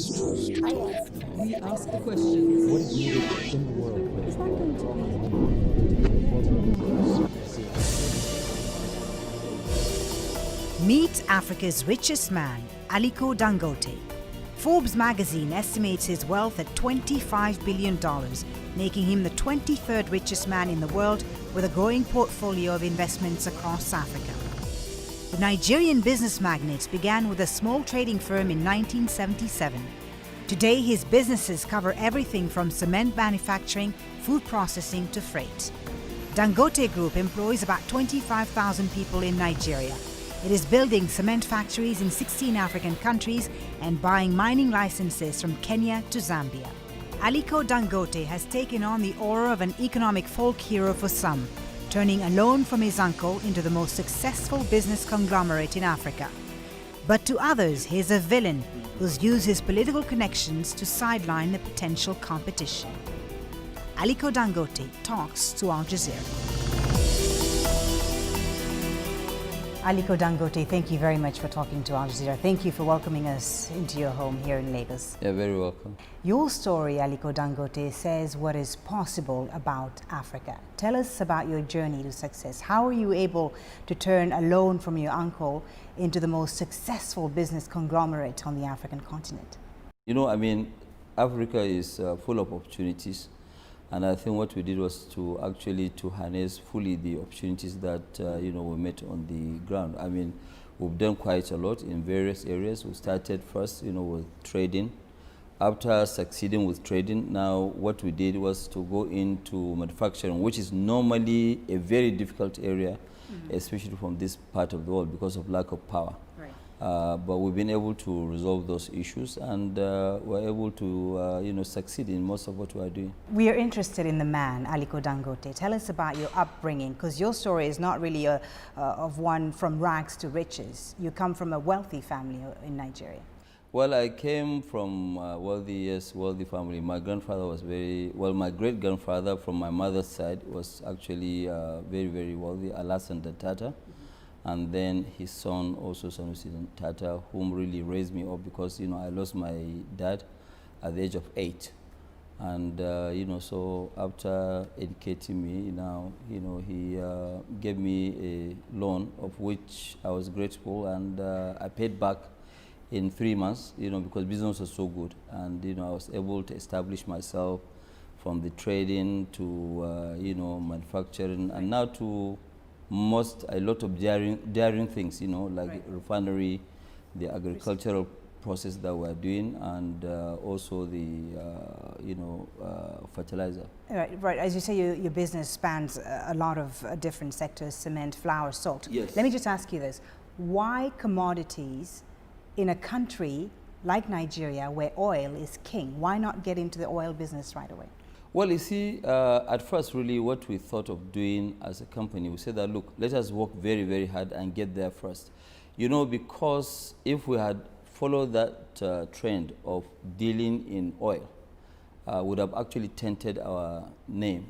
We ask the questions. What is needed in the world? Meet Africa's richest man, Aliko Dangote. Forbes magazine estimates his wealth at $25 billion, making him the 23rd richest man in the world with a growing portfolio of investments across Africa. The Nigerian business magnate began with a small trading firm in 1977. Today, his businesses cover everything from cement manufacturing, food processing to freight. Dangote Group employs about 25,000 people in Nigeria. It is building cement factories in 16 African countries and buying mining licenses from Kenya to Zambia. Aliko Dangote has taken on the aura of an economic folk hero for some, turning a loan from his uncle into the most successful business conglomerate in Africa. But to others, he is a villain who's used his political connections to sideline the potential competition. Aliko Dangote talks to Al Jazeera. Aliko Dangote, thank you very much for talking to Al Jazeera. Thank you for welcoming us into your home here in Lagos. You're very welcome. Your story, Aliko Dangote, says what is possible about Africa. Tell us about your journey to success. How are you able to turn a loan from your uncle into the most successful business conglomerate on the African continent? You know, I mean, Africa is full of opportunities. And I think what we did was to actually harness fully the opportunities that, we met on the ground. I mean, we've done quite a lot in various areas. We started first, with trading. After succeeding with trading, now what we did was to go into manufacturing, which is normally a very difficult area, especially from this part of the world because of lack of power. Right. But we've been able to resolve those issues, and we're able to, succeed in most of what we are doing. We are interested in the man, Aliko Dangote. Tell us about your upbringing, because your story is not really of one from rags to riches. You come from a wealthy family in Nigeria. Well, I came from wealthy family. My grandfather was my great-grandfather from my mother's side was actually very, very wealthy, Alassane Tata. And then his son, also Sanusi Tata, whom really raised me up because, I lost my dad at the age of 8. And, so after educating me, he gave me a loan of which I was grateful, and I paid back in 3 months, because business was so good. And, I was able to establish myself from the trading to, manufacturing, and now to a lot of daring things, like refinery, the agricultural process that we're doing, and also the, fertilizer. Right. As you say, your business spans a lot of different sectors: cement, flour, salt. Yes. Let me just ask you this: why commodities in a country like Nigeria, where oil is king? Why not get into the oil business right away? Well, you see, at first, really, what we thought of doing as a company, we said that, look, let us work very, very hard and get there first. Because if we had followed that trend of dealing in oil, would have actually tainted our name,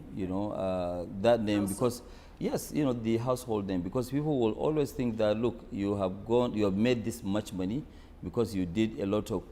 that name, because, yes, the household name, because people will always think that, look, you have made this much money because you did a lot of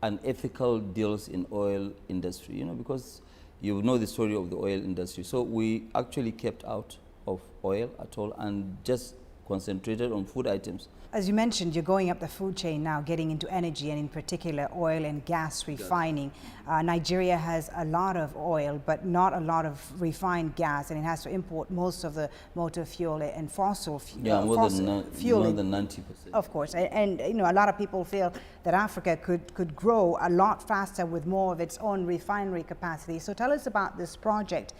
unethical deals in oil industry, because you know the story of the oil industry. So we actually kept out of oil at all and just concentrated on food items. As you mentioned, you're going up the food chain now, getting into energy, and in particular oil and gas refining. Nigeria has a lot of oil, but not a lot of refined gas, and it has to import most of the motor fuel and fossil fuel. Yeah, more than 90%. Of course, and a lot of people feel that Africa could grow a lot faster with more of its own refinery capacity. So tell us about this project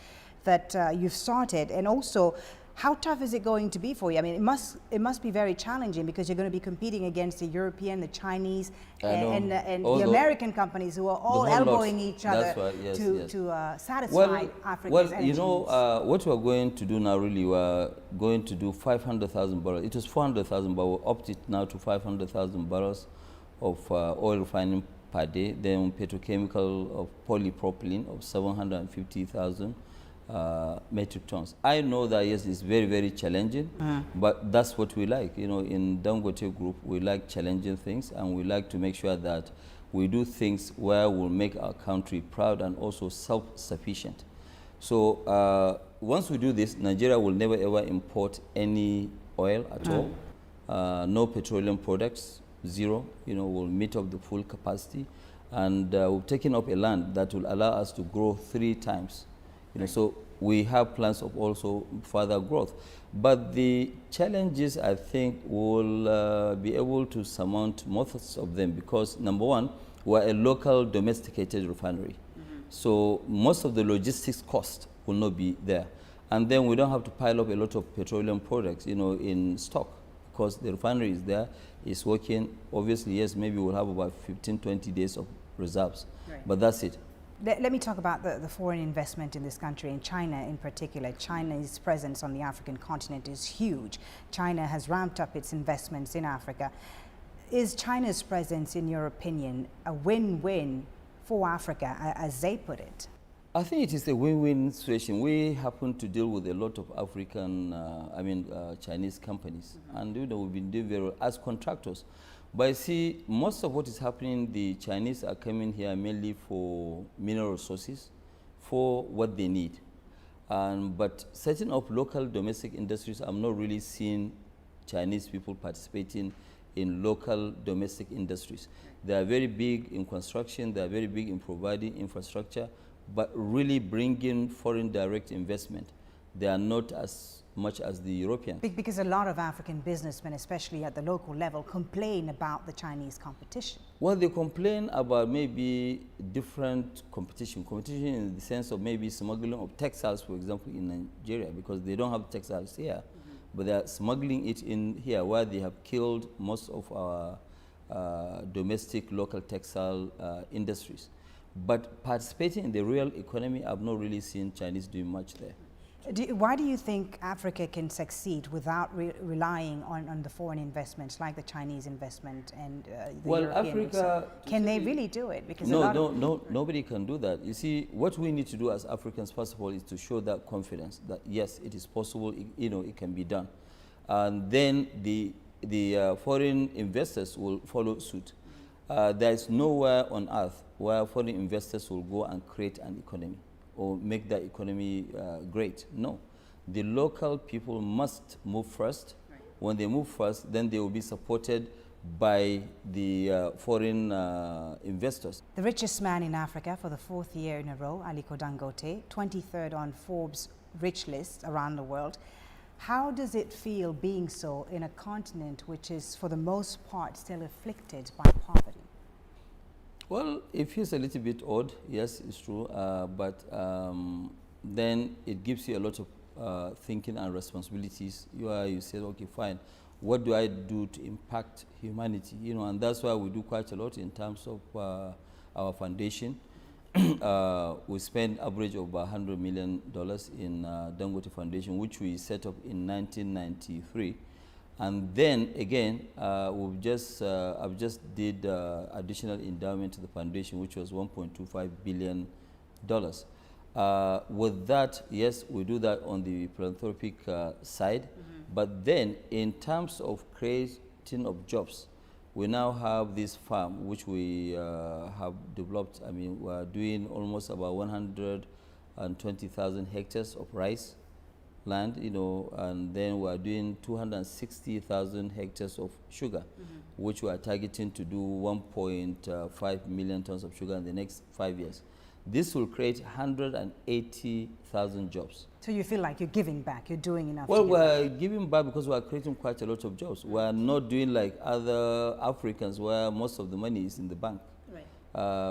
that you've started, and also how tough is it going to be for you? I mean, it must be very challenging, because you're going to be competing against the European, the Chinese, and the American companies who are all elbowing each other to satisfy Africa's energy needs. What we're going to do now, really, we're going to do 500,000 barrels. It was 400,000, but we upped it now to 500,000 barrels of oil refining per day. Then petrochemical of polypropylene of 750,000. Metric tons. I know that, yes, it's very, very challenging, but that's what we like. In Dangote Group, we like challenging things, and we like to make sure that we do things where we'll make our country proud and also self-sufficient. So once we do this, Nigeria will never ever import any oil at all. No petroleum products, zero. We'll meet up the full capacity, and we've taken up a land that will allow us to grow 3 times. So we have plans of also further growth. But the challenges, I think, will be able to surmount most of them because, number one, we're a local domesticated refinery. So most of the logistics cost will not be there. And then we don't have to pile up a lot of petroleum products, in stock because the refinery is there, it's working. Obviously, yes, maybe we'll have about 15, 20 days of reserves, but that's it. Let me talk about the foreign investment in this country, in China in particular. China's presence on the African continent is huge. China has ramped up its investments in Africa. Is China's presence, in your opinion, a win-win for Africa, as they put it? I think it is a win-win situation. We happen to deal with a lot of African, Chinese companies, and we've been doing very well as contractors. But I see most of what is happening, the Chinese are coming here mainly for mineral resources, for what they need. But setting up local domestic industries, I'm not really seeing Chinese people participating in local domestic industries. They are very big in construction, they are very big in providing infrastructure, but really bringing foreign direct investment, they are not as much as the Europeans. Because a lot of African businessmen, especially at the local level, complain about the Chinese competition. Well, they complain about maybe different competition in the sense of maybe smuggling of textiles, for example, in Nigeria, because they don't have textiles here, but they are smuggling it in here where they have killed most of our domestic local textile industries. But participating in the real economy, I've not really seen Chinese doing much there. Why do you think Africa can succeed without relying on the foreign investments like the Chinese investment and the European? Africa, can they really do it? Because nobody can do that. You see, what we need to do as Africans, first of all, is to show that confidence that yes, it is possible. It can be done, and then the foreign investors will follow suit. There is nowhere on earth where foreign investors will go and create an economy or make that economy great. No. The local people must move first. Right. When they move first, then they will be supported by the foreign investors. The richest man in Africa for the 4th year in a row, Aliko Dangote, 23rd on Forbes' rich list around the world. How does it feel being so in a continent which is, for the most part, still afflicted by poverty? Well, it feels a little bit odd, yes, it's true, but then it gives you a lot of thinking and responsibilities. You say, okay, fine, what do I do to impact humanity? And that's why we do quite a lot in terms of our foundation. We spend average of $100 million in Dangote Foundation, which we set up in 1993. And then again, I've just did additional endowment to the foundation, which was $1.25 billion. With that, yes, we do that on the philanthropic side. But then, in terms of creating of jobs, we now have this farm which we have developed. I mean, we're doing almost about 120,000 hectares of rice land, and then we are doing 260,000 hectares of sugar, which we are targeting to do 1.5 million tons of sugar in the next 5 years. This will create 180,000 jobs. So you feel like you're giving back, you're doing enough? Well, we're giving back because we're creating quite a lot of jobs. We're not doing like other Africans where most of the money is in the bank. Right.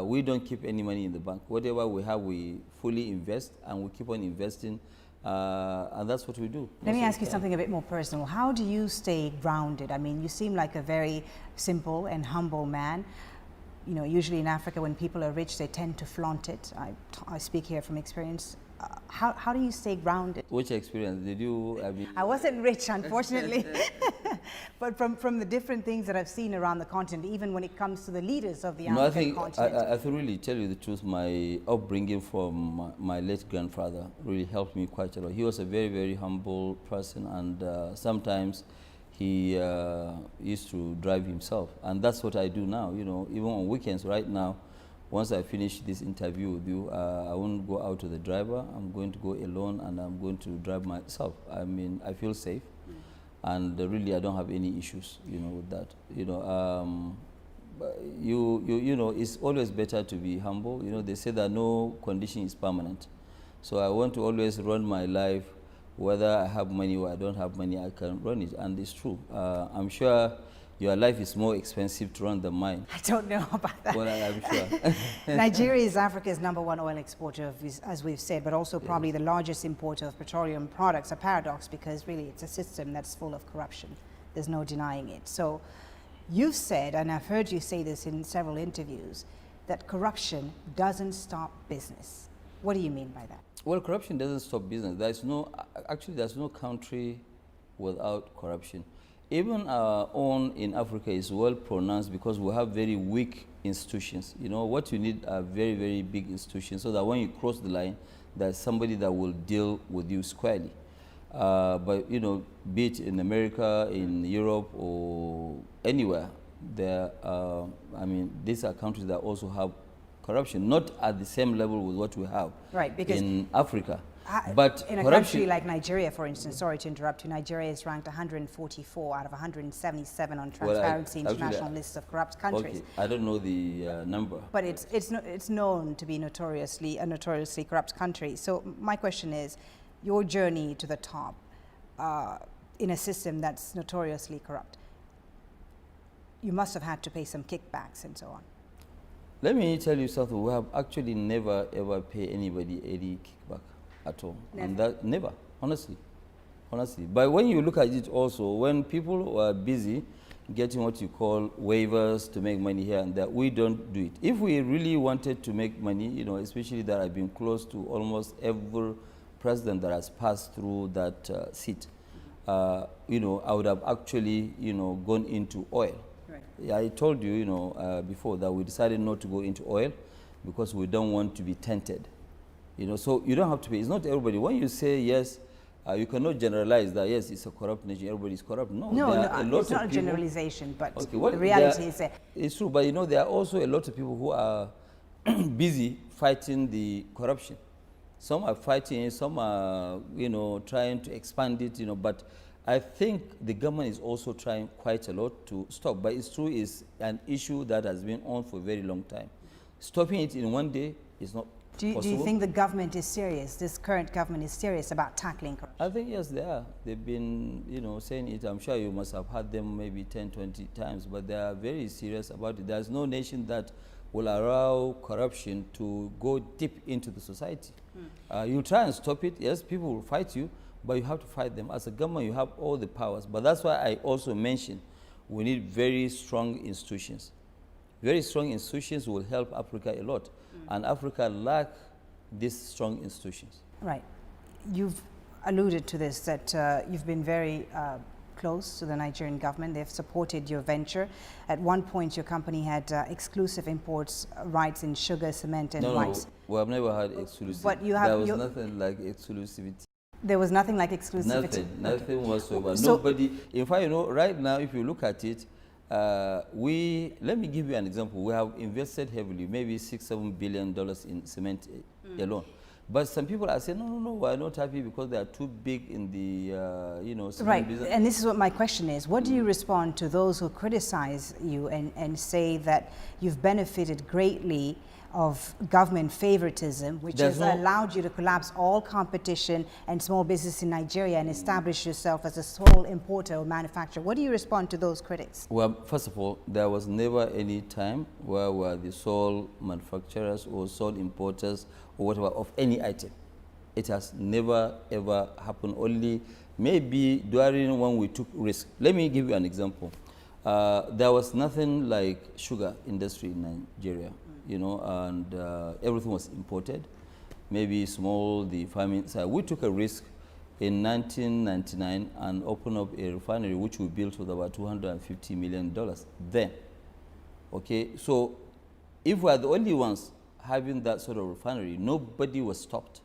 We don't keep any money in the bank. Whatever we have, we fully invest, and we keep on investing. And that's what we do. Let me ask you something a bit more personal. How do you stay grounded? I mean, you seem like a very simple and humble man. Usually in Africa, when people are rich, they tend to flaunt it. I speak here from experience. How do you stay grounded? Which experience did you? I wasn't rich, unfortunately. But from the different things that I've seen around the continent, even when it comes to the leaders of the African continent. I think really tell you the truth, my upbringing from my late grandfather really helped me quite a lot. He was a very, very humble person, and sometimes he used to drive himself, and that's what I do now. Even on weekends right now, once I finish this interview with you, I won't go out to the driver. I'm going to go alone, and I'm going to drive myself. I mean, I feel safe, and really I don't have any issues, with that. It's always better to be humble. They say that no condition is permanent. So I want to always run my life, whether I have money or I don't have money, I can run it, and it's true. I'm sure your life is more expensive to run than mine. I don't know about that. Well, I'm sure. Nigeria is Africa's #1 oil exporter, as we've said, but also probably the largest importer of petroleum products. A paradox, because really it's a system that's full of corruption. There's no denying it. So you've said, and I've heard you say this in several interviews, that corruption doesn't stop business. What do you mean by that? Well, corruption doesn't stop business. There's no country without corruption. Even our own in Africa is well pronounced because we have very weak institutions. What you need are very, very big institutions so that when you cross the line, there's somebody that will deal with you squarely. But, be it in America, in Europe, or anywhere, these are countries that also have corruption, not at the same level with what we have because in Africa. But in a country like Nigeria, for instance, sorry to interrupt you, Nigeria is ranked 144 out of 177 on Transparency International list of corrupt countries. Okay, I don't know the number. But it's known to be a notoriously corrupt country. So my question is, your journey to the top in a system that's notoriously corrupt, you must have had to pay some kickbacks and so on. Let me tell you something. We have actually never ever paid anybody any kickback at all. Never. And that never, honestly. But when you look at it also, when people were busy getting what you call waivers to make money here and there, we don't do it. If we really wanted to make money, especially that I've been close to almost every president that has passed through that seat, I would have actually, gone into oil. Yeah, I told you, before that we decided not to go into oil because we don't want to be tainted. So you don't have to pay. It's not everybody. When you say yes, you cannot generalize that, yes, it's a corrupt nation, everybody is corrupt. No, it's not a generalization, but the reality is that. It's true, but there are also a lot of people who are busy fighting the corruption. Some are fighting it, some are, trying to expand it, but I think the government is also trying quite a lot to stop, but it's true, it's an issue that has been on for a very long time. Stopping it in one day is not possible. Do you think the government is serious, this current government is serious about tackling corruption? I think yes, they are. They've been, saying it. I'm sure you must have heard them maybe 10, 20 times, but they are very serious about it. There's no nation that will allow corruption to go deep into the society. You try and stop it, yes, people will fight you, but you have to fight them. As a government, you have all the powers. But that's why I also mentioned we need very strong institutions. Very strong institutions will help Africa a lot. And Africa lacks these strong institutions. Right. You've alluded to this, that you've been very close to the Nigerian government. They've supported your venture. At one point, your company had exclusive imports rights in sugar, cement, and rice. No, we have never had exclusivity. But you have, there was nothing like exclusivity. There was nothing like exclusivity? Nothing whatsoever. Nobody, in fact, right now, if you look at it, let me give you an example. We have invested heavily, maybe $6-7 billion in cement alone. But some people are saying, no, we're not happy because they are too big in the, cement business. And this is what my question is. What do you respond to those who criticize you and say that you've benefited greatly of government favoritism, which has allowed you to collapse all competition and small business in Nigeria and establish yourself as a sole importer or manufacturer? What do you respond to those critics? Well, first of all, there was never any time where we were the sole manufacturers or sole importers or whatever of any item. It has never ever happened, only maybe during when we took risk. Let me give you an example. There was nothing like sugar industry in Nigeria. And everything was imported, maybe small, the farming side. We took a risk in 1999 and opened up a refinery which we built with about $250 million then. Okay, so if we are the only ones having that sort of refinery, nobody was stopped.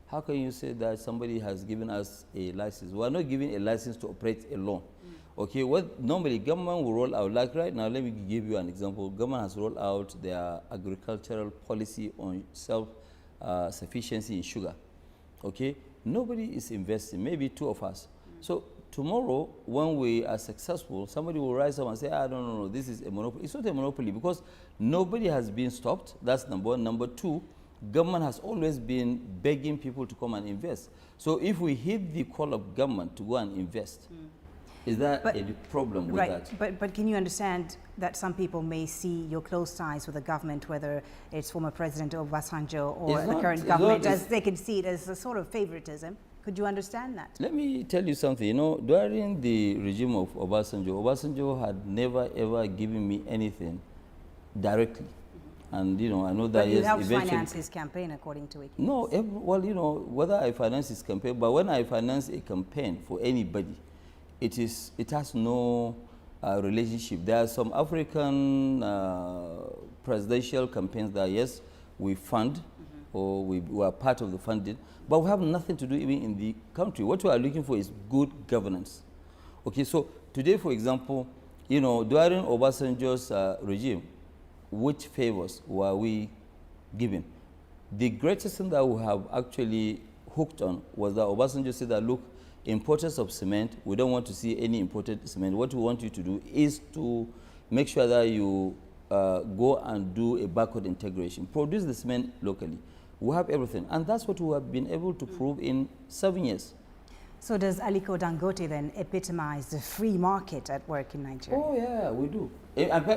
How can you say that somebody has given us a license? We are not giving a license to operate alone. Okay, what normally government will roll out, like right now, let me give you an example. Government has rolled out their agricultural policy on self-sufficiency in sugar. Okay, nobody is investing, maybe two of us. So tomorrow, when we are successful, somebody will rise up and say, ah, no, this is a monopoly. It's not a monopoly because nobody has been stopped. That's number one. Number two, government has always been begging people to come and invest. So if we hit the call of government to go and invest, is that a problem with that? But can you understand that some people may see your close ties with the government, whether it's former President Obasanjo or the current government, as they can see it as a sort of favoritism? Could you understand that? Let me tell you something. You know, during the regime of Obasanjo had never ever given me anything directly. And you know, I know that but you helped finance his campaign, according to it. No, well, you know, whether I finance his campaign, but when I finance a campaign for anybody, it has no relationship. There are some African presidential campaigns that, yes, we fund, or we are part of the funding, but we have nothing to do even in the country. What we are looking for is good governance. Okay, so today, for example, you know, during Obasanjo's regime, which favors were we given? The greatest thing that we have actually hooked on was that Obasanjo said that, look, importers of cement, we don't want to see any imported cement. What we want you to do is to make sure that you go and do a backward integration, produce the cement locally. We have everything, and that's what we have been able to prove in 7 years. So does Aliko Dangote then epitomize the free market at work in Nigeria? Oh yeah, we do.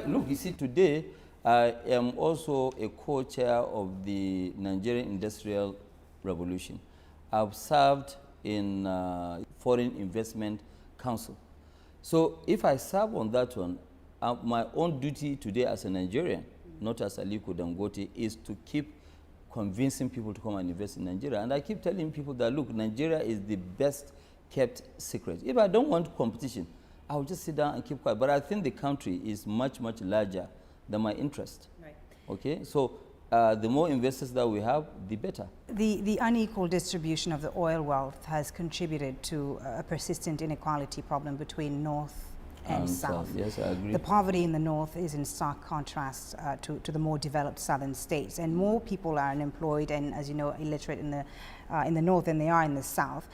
Look, you see, today I am also a co-chair of the Nigerian Industrial Revolution. I've served in Foreign Investment Council. So if I serve on that one, my own duty today as a Nigerian, not as Aliko Dangote, is to keep convincing people to come and invest in Nigeria. And I keep telling people that, look, Nigeria is the best kept secret. If I don't want competition, I'll just sit down and keep quiet. But I think the country is much, much larger than my interest. Right. Okay, so the more investors that we have, the better. The unequal distribution of the oil wealth has contributed to a persistent inequality problem between North and South. Yes, I agree. The poverty in the North is in stark contrast to the more developed southern states, and more people are unemployed and, as you know, illiterate in the North than they are in the South,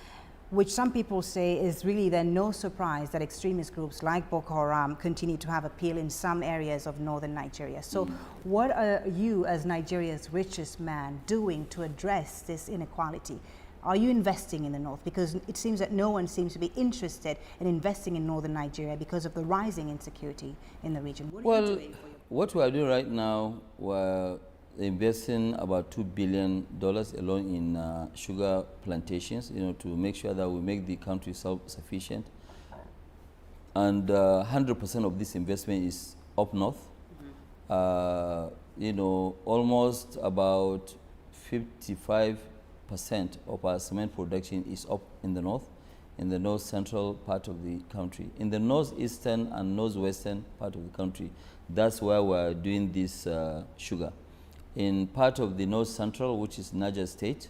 which some people say is really then no surprise that extremist groups like Boko Haram continue to have appeal in some areas of northern Nigeria. So what are you, as Nigeria's richest man, doing to address this inequality? Are you investing in the North? Because it seems that no one seems to be interested in investing in northern Nigeria because of the rising insecurity in the region. What are you doing for your... What we are doing right now, we're investing about $2 billion alone in sugar plantations, you know, to make sure that we make the country self-sufficient. And 100% of this investment is up north. You know, almost about 55% of our cement production is up in the north central part of the country. In the northeastern and northwestern part of the country, that's where we're doing this sugar. In part of the north central, which is Niger State,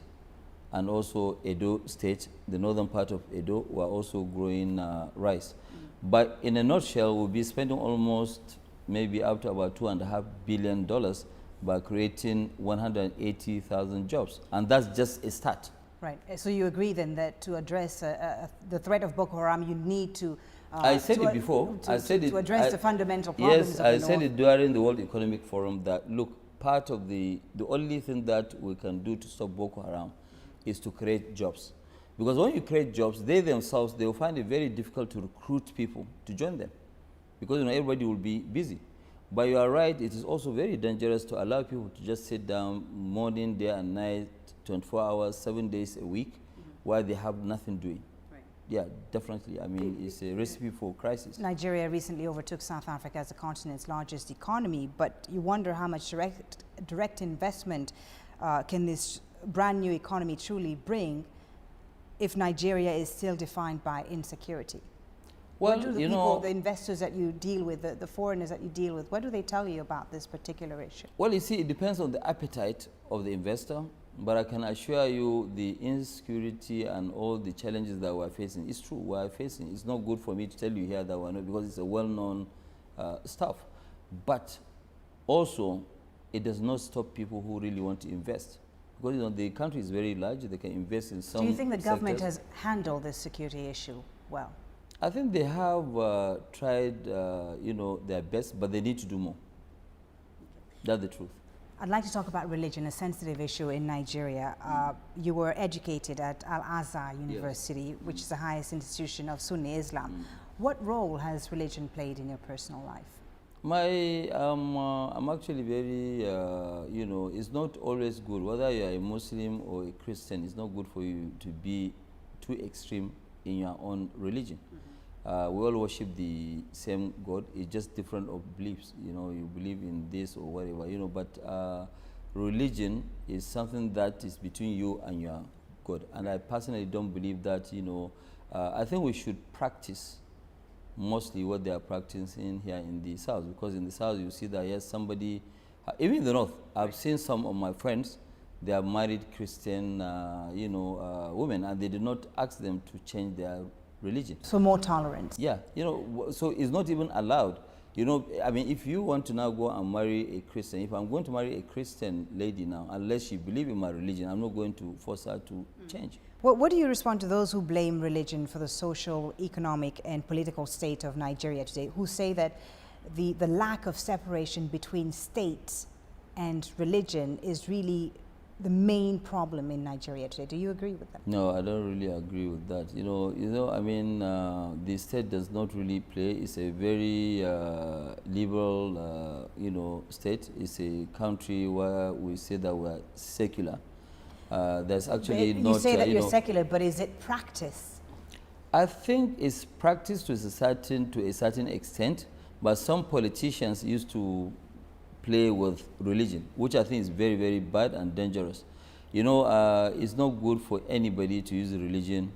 and also Edo State, the northern part of Edo, we're also growing rice. But in a nutshell, we'll be spending almost maybe up to about $2.5 billion by creating 180,000 jobs. And that's just a start. Right. So you agree then that to address the threat of Boko Haram, you need to... I said it before. To address the fundamental problems of the Yes, I said it during the World Economic Forum that, look, part of the only thing that we can do to stop Boko Haram is to create jobs. Because when you create jobs, they themselves, they will find it very difficult to recruit people to join them. Because, you know, everybody will be busy. But you are right, it is also very dangerous to allow people to just sit down morning, day and night, 24 hours, 7 days a week, while they have nothing doing. Right. Yeah, definitely. I mean, it's a recipe for crisis. Nigeria recently overtook South Africa as the continent's largest economy, but you wonder how much direct investment can this brand new economy truly bring if Nigeria is still defined by insecurity? Well, what do the people, the investors that you deal with, the foreigners that you deal with, what do they tell you about this particular issue? Well, you see, it depends on the appetite of the investor But I can assure you the insecurity and all the challenges that we're facing, it's true, we're facing. It's not good for me to tell you here that we're not, because it's a well-known stuff. But also, it does not stop people who really want to invest. Because the country is very large, they can invest in some. Do you think the government sectors. has handled this security issue well? I think they have tried, their best, but they need to do more. That's the truth. I'd like to talk about religion, a sensitive issue in Nigeria. You were educated at Al-Azhar University, yes, which is the highest institution of Sunni Islam. What role has religion played in your personal life? I'm actually very, it's not always good. Whether you are a Muslim or a Christian, it's not good for you to be too extreme in your own religion. We all worship the same God. It's just different of beliefs. You believe in this or whatever, but religion is something that is between you and your God. And I personally don't believe that, I think we should practice mostly what they are practicing here in the South, because in the South you see that, yes, somebody, even in the North, I've seen some of my friends, they are married Christian, women, and they did not ask them to change their religion. So more tolerance. Yeah, so it's not even allowed. If you want to now go and marry a Christian, if I'm going to marry a Christian lady now, unless she believes in my religion, I'm not going to force her to change. What do you respond to those who blame religion for the social, economic, and political state of Nigeria today, who say that the lack of separation between state and religion is really the main problem in Nigeria today? Do you agree with that? No, I don't really agree with that. The state does not really play. It's a very liberal, state. It's a country where we say that we're secular. There's actually you not. You say that you're secular, but is it practice? I think it's practiced to a certain extent, but some politicians used to play with religion, which I think is very, very bad and dangerous. It's not good for anybody to use religion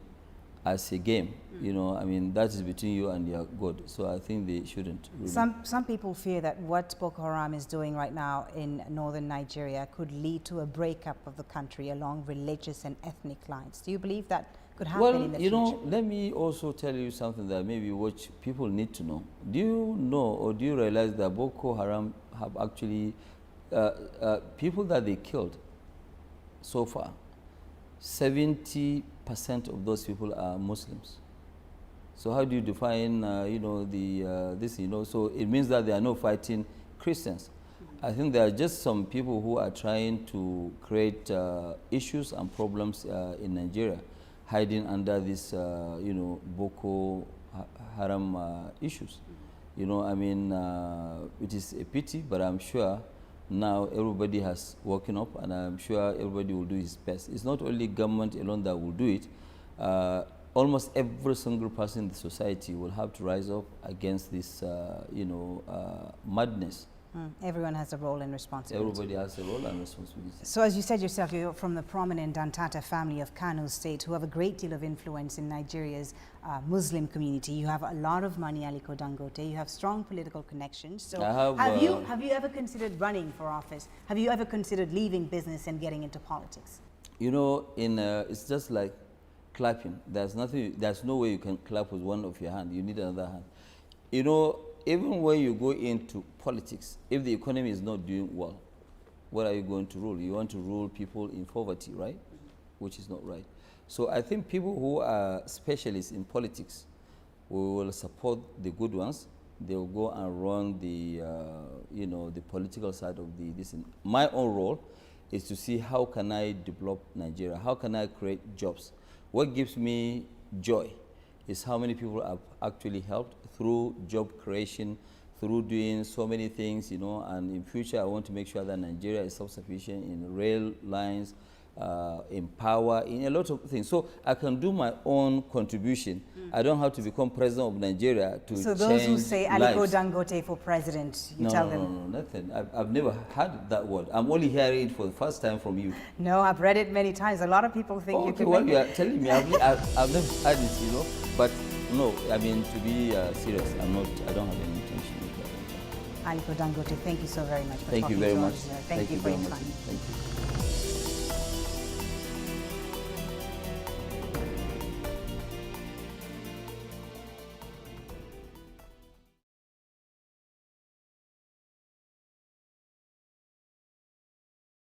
as a game. That is between you and your God. So I think they shouldn't. Really. Some people fear that what Boko Haram is doing right now in northern Nigeria could lead to a breakup of the country along religious and ethnic lines. Do you believe that could happen in the future? Let me also tell you something that maybe what people need to know. Do you know or do you realize that Boko Haram have actually, people that they killed so far, 70% of those people are Muslims. So how do you define, this, so it means that they are not fighting Christians. I think there are just some people who are trying to create issues and problems in Nigeria, hiding under this, Boko Haram issues. It is a pity, but I'm sure now everybody has woken up, and I'm sure everybody will do his best. It's not only government alone that will do it. Almost every single person in the society will have to rise up against this, madness. Everyone has a role and responsibility. Everybody has a role and responsibility. So as you said yourself, you're from the prominent Dantata family of Kano State, who have a great deal of influence in Nigeria's Muslim community. You have a lot of money, Aliko Dangote. You have strong political connections. So have you ever considered running for office? Have you ever considered leaving business and getting into politics? It's just like clapping. There's no way you can clap with one of your hands. You need another hand. Even when you go into politics, if the economy is not doing well, what are you going to rule? You want to rule people in poverty, right? Which is not right. So I think people who are specialists in politics, we will support the good ones. They will go and run the, the political side of this. My own role is to see how can I develop Nigeria? How can I create jobs? What gives me joy is how many people have actually helped through job creation, through doing so many things, and in future I want to make sure that Nigeria is self-sufficient in rail lines, in power, in a lot of things. So I can do my own contribution. I don't have to become president of Nigeria to change lives. So those who say Aliko Dangote for president, you tell them? No, nothing. I've never heard that word. I'm only hearing it for the first time from you. No, I've read it many times. A lot of people think you can you are telling me, I've never heard it, but no, to be serious, I don't have any intention with that. Aliko Dangote, thank you so very much for talking to us. Thank you for your time. Thank you.